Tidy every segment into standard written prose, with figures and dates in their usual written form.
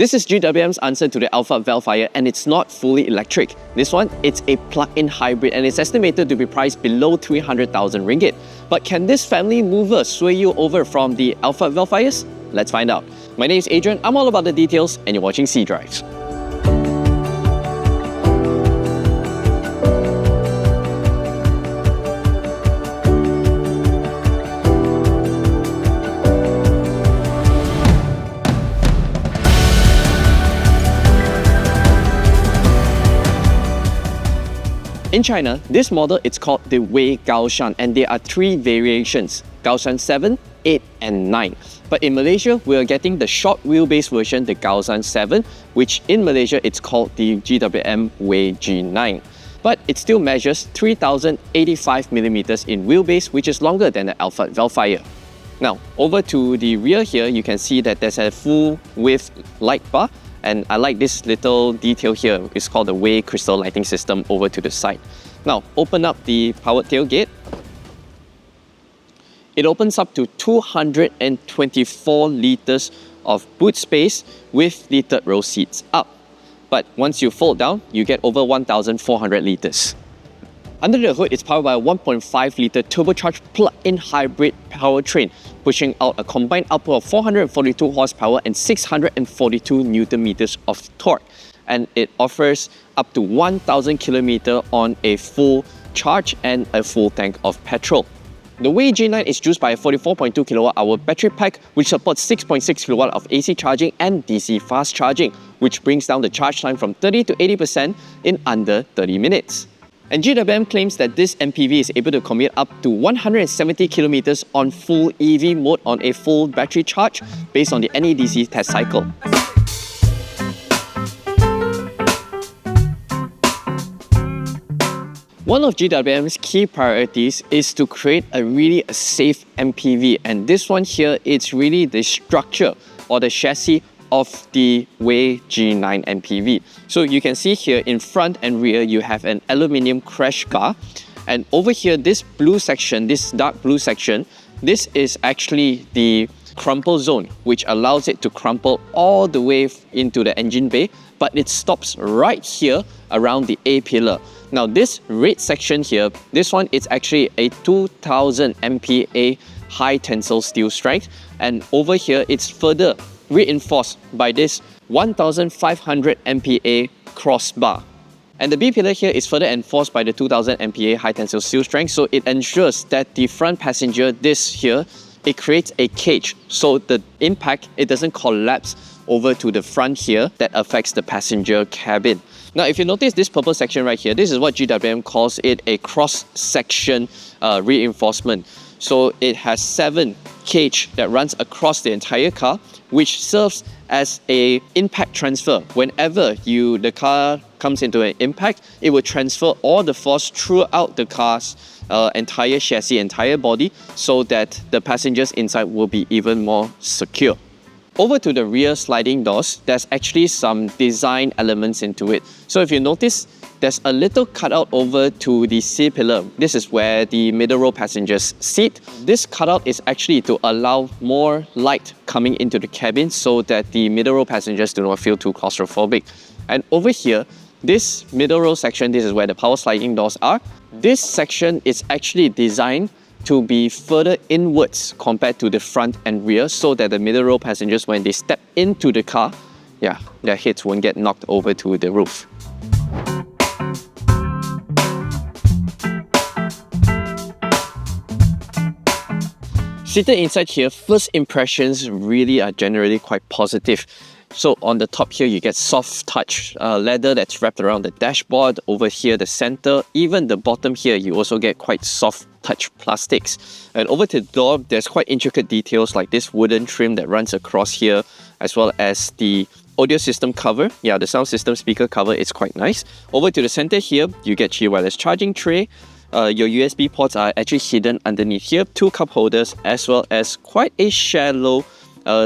This is GWM's answer to the Alphard Vellfire, and it's not fully electric. This one, it's a plug-in hybrid and it's estimated to be priced below 300,000 ringgit. But can this family mover sway you over from the Alphard Vellfires? Let's find out. My name is Adrian, I'm all about the details, and you're watching cDrive. In China, this model is called the WEY Gaoshan, and there are three variations: Gaoshan 7, 8 and 9. But in Malaysia, we are getting the short wheelbase version, the Gaoshan 7, which in Malaysia it's called the GWM WEY G9. But it still measures 3085mm in wheelbase, which is longer than the Alphard Vellfire. Now, over to the rear here, you can see that there's a full width light bar. And I like this little detail here. It's called the WEY crystal lighting system over to the side. Now, open up the powered tailgate. It opens up to 224 litres of boot space with the third row seats up. But once you fold down, you get over 1,400 litres. Under the hood, it's powered by a 1.5-litre turbocharged plug-in hybrid powertrain, pushing out a combined output of 442 horsepower and 642 Nm of torque. And it offers up to 1,000 km on a full charge and a full tank of petrol. The WEY G9 is juiced by a 44.2 kWh battery pack, which supports 6.6 kW of AC charging and DC fast charging, which brings down the charge time from 30 to 80% in under 30 minutes. And GWM claims that this MPV is able to commute up to 170 km on full EV mode on a full battery charge based on the NEDC test cycle. One of GWM's key priorities is to create a really safe MPV, and this one here, it's really the structure or the chassis of the WEY G9 MPV. So you can see here in front and rear, you have an aluminium crash bar. And over here, this blue section, this dark blue section, this is actually the crumple zone, which allows it to crumple all the way into the engine bay, but it stops right here around the A-pillar. Now this red section here, this one is actually a 2000 MPa high tensile steel strength, and over here it's further reinforced by this 1500 MPa crossbar. And the B-pillar here is further enforced by the 2000 MPa high tensile steel strength, so it ensures that the front passenger, this here, it creates a cage, so the impact, it doesn't collapse over to the front here that affects the passenger cabin. Now, if you notice this purple section right here, this is what GWM calls it a cross-section reinforcement. So it has 7 cage that runs across the entire car, which serves as a impact transfer. Whenever the car comes into an impact, it will transfer all the force throughout the car's entire chassis, entire body, so that the passengers inside will be even more secure. Over to the rear sliding doors, there's actually some design elements into it. So if you notice, there's a little cutout over to the C-pillar. This is where the middle row passengers sit. This cutout is actually to allow more light coming into the cabin so that the middle row passengers do not feel too claustrophobic. And over here, this middle row section, this is where the power sliding doors are. This section is actually designed to be further inwards compared to the front and rear, so that the middle row passengers, when they step into the car, their heads won't get knocked over to the roof. Seated inside here, first impressions really are generally quite positive. So on the top here, you get soft touch leather that's wrapped around the dashboard. Over here, the center, even the bottom here, you also get quite soft touch plastics. And over to the door, there's quite intricate details like this wooden trim that runs across here, as well as the audio system cover. Yeah, the sound system speaker cover is quite nice. Over to the center here, you get your wireless charging tray. Your USB ports are actually hidden underneath here, 2 cup holders, as well as quite a shallow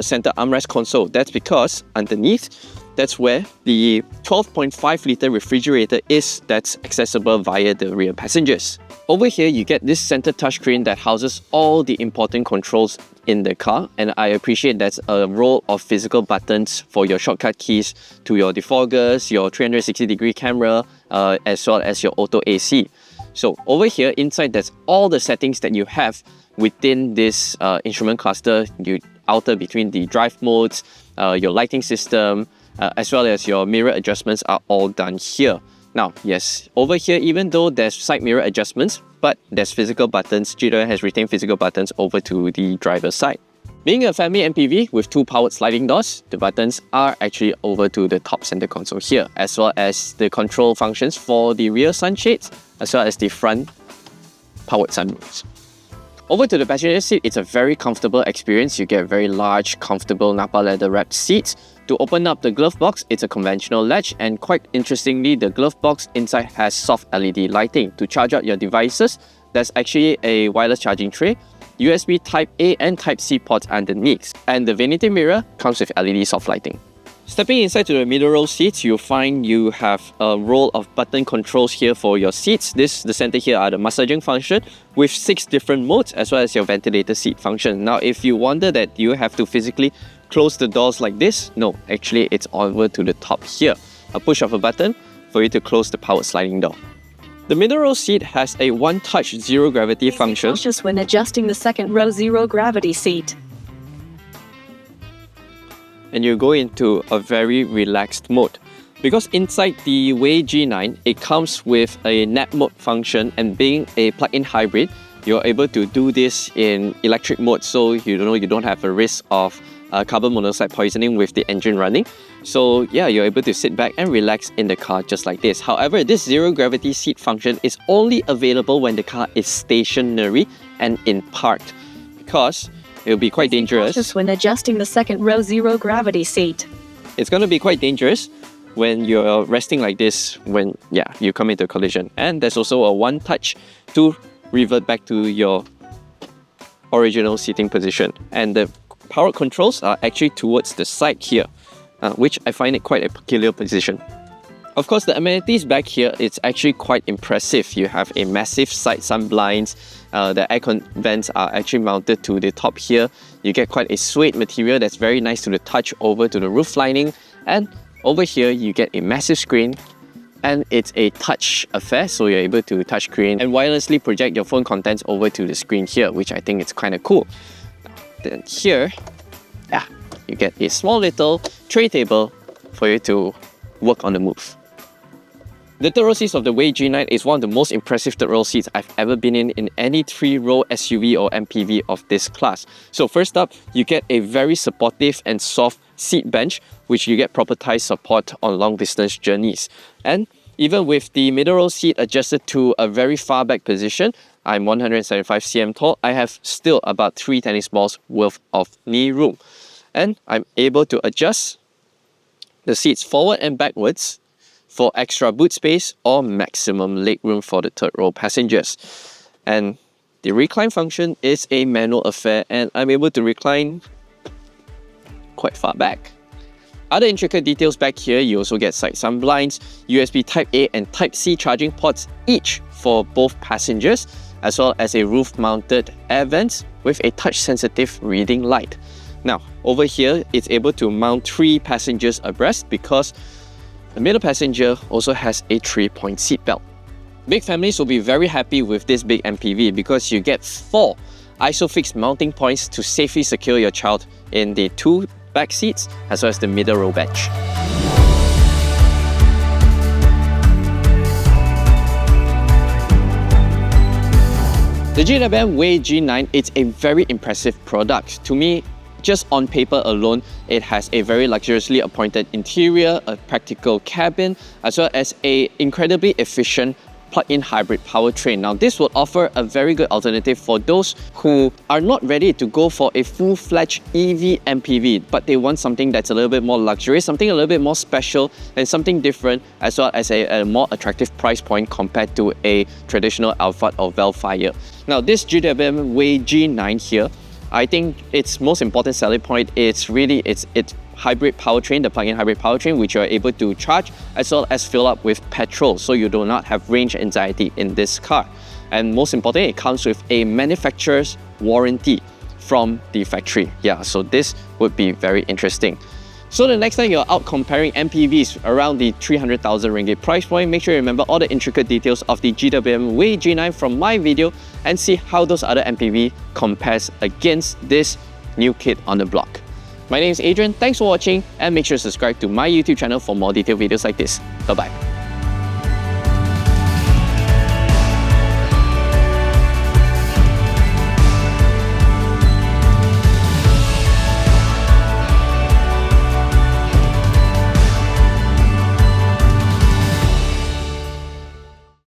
center armrest console. That's because underneath that's where the 12.5 litre refrigerator is that's accessible via the rear passengers. Over here, you get this center touchscreen that houses all the important controls in the car, and I appreciate that's a row of physical buttons for your shortcut keys to your defoggers, your 360-degree camera, as well as your auto AC. So over here inside, that's all the settings that you have within this instrument cluster. You alter between the drive modes, your lighting system, as well as your mirror adjustments are all done here. Now, yes, over here, even though there's side mirror adjustments, but there's physical buttons, GWM has retained physical buttons over to the driver's side. Being a family MPV with 2 powered sliding doors, the buttons are actually over to the top center console here, as well as the control functions for the rear sunshades, as well as the front powered sunroofs. Over to the passenger seat, it's a very comfortable experience. You get very large, comfortable Napa leather wrapped seats. To open up the glove box, it's a conventional latch, and quite interestingly, the glove box inside has soft LED lighting. To charge up your devices, there's actually a wireless charging tray, USB Type-A and Type-C ports underneath, and the vanity mirror comes with LED soft lighting. Stepping inside to the middle row seats, you'll find you have a row of button controls here for your seats. The center here are the massaging function with 6 different modes, as well as your ventilator seat function. Now, if you wonder that you have to physically close the doors like this, no, actually it's over to the top here. A push of a button for you to close the powered sliding door. The middle row seat has a one-touch zero gravity function. Be cautious when adjusting the second row zero gravity seat. And you go into a very relaxed mode. Because inside the WEY G9, it comes with a nap mode function, and being a plug-in hybrid, you're able to do this in electric mode, so you don't have a risk of carbon monoxide poisoning with the engine running. So yeah, you're able to sit back and relax in the car just like this. However, this zero gravity seat function is only available when the car is stationary and in park, because it'll be quite dangerous. Be cautious when adjusting the second row zero gravity seat. It's going to be quite dangerous when you're resting like this when you come into a collision. And there's also a one touch to revert back to your original seating position. And the power controls are actually towards the side here, which I find it quite a peculiar position. Of course, the amenities back here, it's actually quite impressive. You have a massive side sun blinds. The aircon vents are actually mounted to the top here. You get quite a suede material that's very nice to the touch over to the roof lining. And over here, you get a massive screen, and it's a touch affair, so you're able to touch screen and wirelessly project your phone contents over to the screen here, which I think is kind of cool. Then here, you get a small little tray table for you to work on the move. The third row seats of the WEY G9 is one of the most impressive third row seats I've ever been in any 3-row SUV or MPV of this class. So first up, you get a very supportive and soft seat bench, which you get proper thigh support on long distance journeys. And even with the middle row seat adjusted to a very far back position, I'm 175 cm tall, I have still about 3 tennis balls worth of knee room. And I'm able to adjust the seats forward and backwards for extra boot space or maximum legroom for the third row passengers. And the recline function is a manual affair, and I'm able to recline quite far back. Other intricate details back here, you also get side sun blinds, USB Type-A and Type-C charging ports each for both passengers, as well as a roof-mounted air vents with a touch-sensitive reading light. Now, over here, it's able to mount 3 passengers abreast because the middle passenger also has a 3-point seat belt. Big families will be very happy with this big MPV because you get 4 ISOFIX mounting points to safely secure your child in the 2 back seats as well as the middle row bench. The GWM WEY G9 is a very impressive product. To me, just on paper alone, it has a very luxuriously appointed interior, a practical cabin, as well as an incredibly efficient plug-in hybrid powertrain. Now, this will offer a very good alternative for those who are not ready to go for a full-fledged EV MPV, but they want something that's a little bit more luxurious, something a little bit more special, and something different, as well as a more attractive price point compared to a traditional Alphard or Vellfire. Now, this GWM WEY G9 here, I think its most important selling point is really its hybrid powertrain, the plug-in hybrid powertrain, which you are able to charge as well as fill up with petrol, so you do not have range anxiety in this car. And most importantly, it comes with a manufacturer's warranty from the factory. Yeah, so this would be very interesting. So the next time you're out comparing MPVs around the 300,000 ringgit price point, make sure you remember all the intricate details of the GWM WEY G9 from my video and see how those other MPV compares against this new kid on the block. My name is Adrian, thanks for watching, and make sure to subscribe to my YouTube channel for more detailed videos like this. Bye bye.